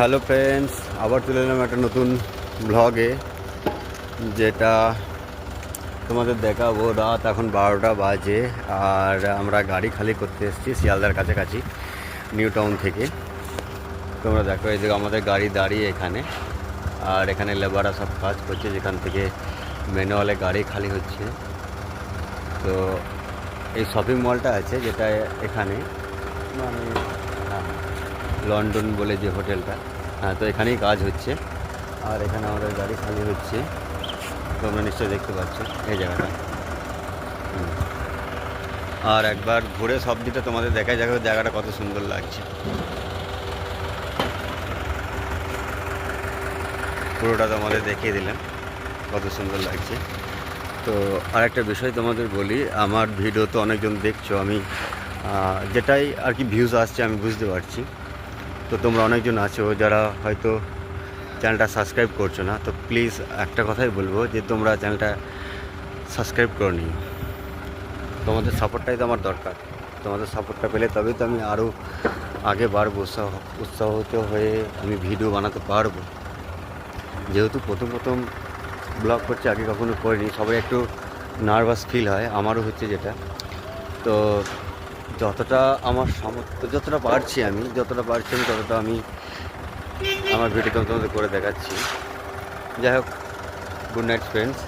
Hello friends, আবার চলে এলাম একটা নতুন ব্লগে, যেটা তোমাদের দেখাবো। রাত এখন 12টা বাজে, আর আমরা গাড়ি খালি করতে এসেছি শিয়ালদার কাছাকাছি, নিউ টাউন থেকে। তোমরা দেখো, এই যে আমাদের গাড়ি দাঁড়িয়ে এখানে, আর এখানে লেবাররা সব কাজ করছে, যেখান থেকে ম্যানুয়ালে গাড়ি খালি হচ্ছে। তো এই শপিং মলটা আছে যেটা এখানে, মানে লন্ডন বলে যে হোটেলটা, হ্যাঁ, তো এখানেই কাজ হচ্ছে। আর এখানে আমাদের গাড়ি খালি হচ্ছে, তোমরা নিশ্চয়ই দেখতে পাচ্ছ এই জায়গাটা। আর একবার ঘুরে সব দিকটা তোমাদের দেখাই যাবে, জায়গাটা কত সুন্দর লাগছে। পুরোটা তোমাদের দেখিয়ে দিলাম কত সুন্দর লাগছে। তো আরেকটা বিষয় তোমাদের বলি, আমার ভিডিও তো অনেকজন দেখছো, আমি যেটাই আর কি ভিউজ আসছে আমি বুঝতে পারছি। তো তোমরা অনেকজন আছো যারা হয়তো চ্যানেলটা সাবস্ক্রাইব করছো না, তো প্লিজ একটা কথাই বলবো যে তোমরা চ্যানেলটা সাবস্ক্রাইব করে নিও। তোমাদের সাপোর্টটাই তো আমার দরকার। তোমাদের সাপোর্টটা পেলে তবেই তো আমি আরও আগে বাড়বো, উৎসাহিত হয়ে আমি ভিডিও বানাতে পারবো। যেহেতু প্রথম ব্লগ করছি, আগে কখনো করিনি, সবাই একটু নার্ভাস ফিল হয়, আমারও হচ্ছে যেটা। তো যতটা আমার সামর্থ্য, যতটা পারছি আমি ততটা আমি আমার ভিডিও তোমাদের করে দেখাচ্ছি। যাই হোক, গুড নাইট ফ্রেন্ডস।